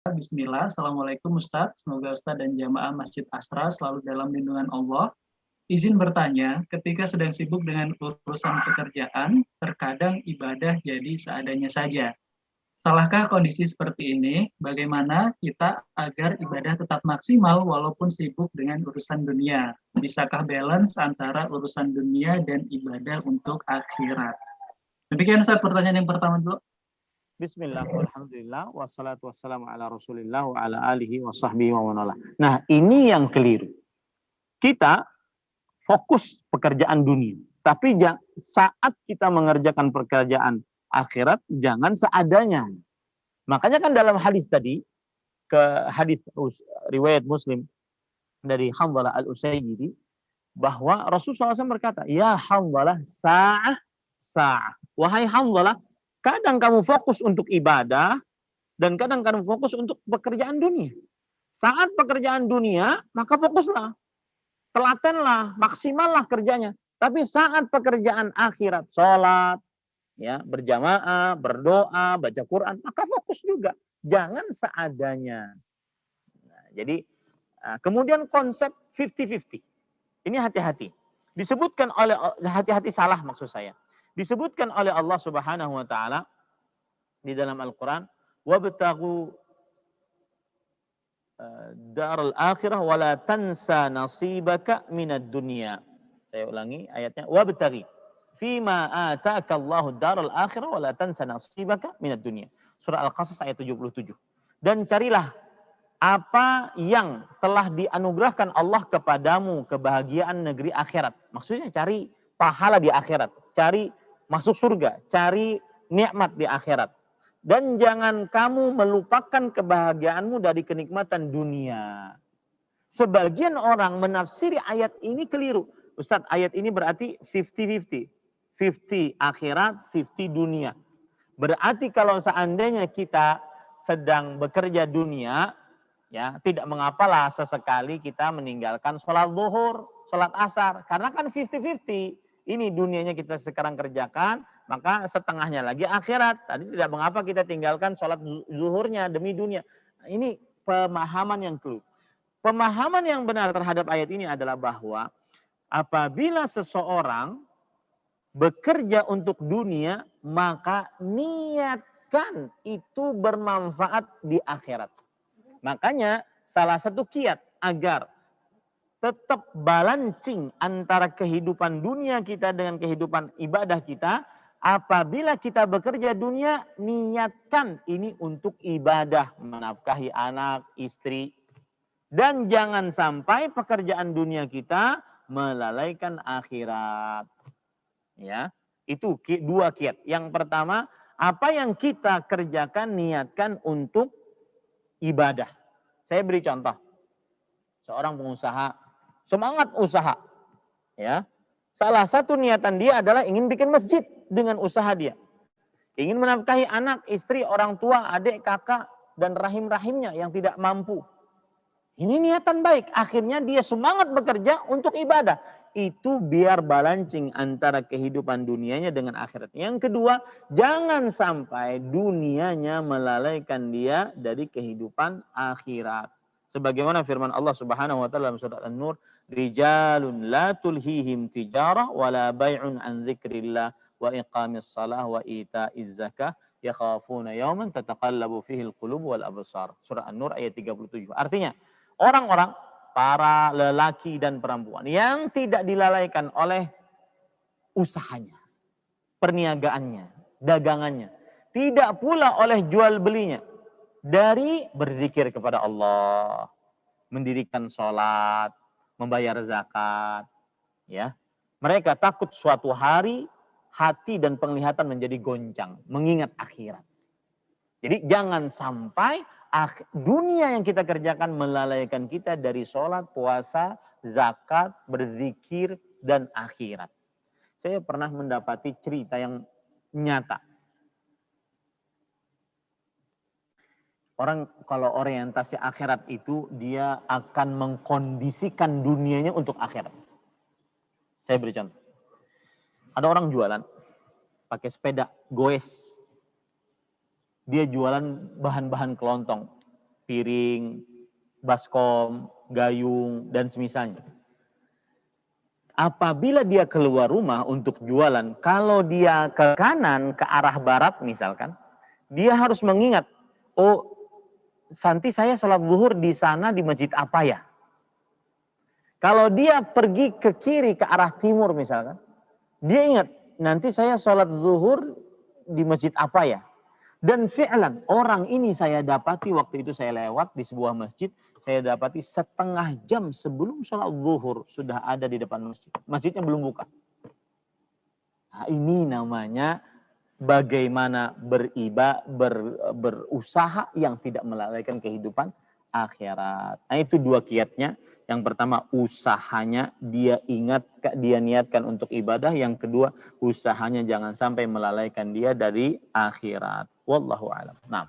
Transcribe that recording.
Bismillah, Assalamualaikum Ustadz. Semoga Ustadz dan jamaah Masjid Asra selalu dalam lindungan Allah. Izin bertanya, ketika sedang sibuk dengan urusan pekerjaan, terkadang ibadah jadi seadanya saja. Salahkah kondisi seperti ini? Bagaimana kita agar ibadah tetap maksimal walaupun sibuk dengan urusan dunia? Bisakah balance antara urusan dunia dan ibadah untuk akhirat? Demikian Ustaz pertanyaan yang pertama dulu. Bismillah, walhamdulillah, wassalatu wassalamu ala rasulillah wa ala alihi wa sahbihi wa manala. Nah, ini yang keliru. Kita fokus pekerjaan dunia. Tapi saat kita mengerjakan pekerjaan akhirat, jangan seadanya. Makanya kan dalam hadis tadi, hadis riwayat Muslim dari Hanzalah al-Usayyidi, bahwa Rasulullah SAW berkata, ya Hanzalah, sa'ah. Wahai Hanzalah, kadang kamu fokus untuk ibadah, dan kadang kamu fokus untuk pekerjaan dunia. Saat pekerjaan dunia, maka fokuslah. Telatenlah, maksimallah kerjanya. Tapi saat pekerjaan akhirat, sholat, ya, berjamaah, berdoa, baca Quran, maka fokus juga. Jangan seadanya. Nah, jadi, kemudian konsep 50-50. Ini hati-hati. Disebutkan oleh, hati-hati salah maksud saya. Disebutkan oleh Allah Subhanahu wa taala di dalam Al-Qur'an, wabtaghu daral akhirah wala tansa nasibaka minad dunya. Saya ulangi ayatnya, wabtaghi fima ataka Allahu daral akhirah wala tansa nasibaka minad dunya. Surah Al-Qasas ayat 77. Dan carilah apa yang telah dianugerahkan Allah kepadamu, kebahagiaan negeri akhirat. Maksudnya cari pahala di akhirat, cari masuk surga, cari nikmat di akhirat. Dan jangan kamu melupakan kebahagiaanmu dari kenikmatan dunia. Sebagian orang menafsiri ayat ini keliru. Ustaz, ayat ini berarti 50-50. 50 akhirat, 50 dunia. Berarti kalau seandainya kita sedang bekerja dunia, ya tidak mengapalah sesekali kita meninggalkan sholat zuhur, sholat asar. Karena kan 50-50. Ini dunianya kita sekarang kerjakan, maka setengahnya lagi akhirat. Tadi tidak mengapa kita tinggalkan sholat zuhurnya demi dunia. Ini pemahaman yang keliru. Pemahaman yang benar terhadap ayat ini adalah bahwa apabila seseorang bekerja untuk dunia, maka niatkan itu bermanfaat di akhirat. Makanya salah satu kiat agar tetap balancing antara kehidupan dunia kita dengan kehidupan ibadah kita, apabila kita bekerja dunia, niatkan ini untuk ibadah, menafkahi anak, istri. Dan jangan sampai pekerjaan dunia kita melalaikan akhirat. Ya, itu dua kiat. Yang pertama, apa yang kita kerjakan niatkan untuk ibadah. Saya beri contoh. Seorang pengusaha, semangat usaha. Ya. Salah satu niatan dia adalah ingin bikin masjid dengan usaha dia. Ingin menafkahi anak, istri, orang tua, adik, kakak, dan rahim-rahimnya yang tidak mampu. Ini niatan baik. Akhirnya dia semangat bekerja untuk ibadah. Itu biar balancing antara kehidupan dunianya dengan akhirat. Yang kedua, jangan sampai dunianya melalaikan dia dari kehidupan akhirat. Sebagaimana firman Allah Subhanahu wa taala dalam surat An-Nur, rijalun la tulhihim tijarah wala bai'un an dzikrillah wa iqamis salah wa ita'iz zakah yakhafuna yawman tataqallabu fihi al-qulub wal absar. Surah An-Nur ayat 37. Artinya, orang-orang, para lelaki dan perempuan yang tidak dilalaikan oleh usahanya, perniagaannya, dagangannya, tidak pula oleh jual belinya, dari berzikir kepada Allah, mendirikan sholat, membayar zakat, ya. Mereka takut suatu hari hati dan penglihatan menjadi goncang, mengingat akhirat. Jadi jangan sampai dunia yang kita kerjakan melalaikan kita dari sholat, puasa, zakat, berzikir, dan akhirat. Saya pernah mendapati cerita yang nyata. Orang kalau orientasi akhirat itu, dia akan mengkondisikan dunianya untuk akhirat. Saya beri contoh. Ada orang jualan, pakai sepeda goes. Dia jualan bahan-bahan kelontong. piring, baskom, gayung, dan semisalnya. Apabila dia keluar rumah untuk jualan, kalau dia ke kanan, ke arah barat misalkan, dia harus mengingat, oh nanti saya sholat zuhur di sana di masjid apa ya? Kalau dia pergi ke kiri, ke arah timur misalkan, dia ingat, nanti saya sholat zuhur di masjid apa ya? Dan fi'lan, orang ini saya dapati waktu itu saya lewat di sebuah masjid, saya dapati setengah jam sebelum sholat zuhur sudah ada di depan masjid. Masjidnya belum buka. Nah, ini namanya bagaimana berusaha yang tidak melalaikan kehidupan akhirat. Nah, itu dua kiatnya. Yang pertama, usahanya dia niatkan untuk ibadah. Yang kedua, usahanya jangan sampai melalaikan dia dari akhirat. Wallahu a'lam. Nah.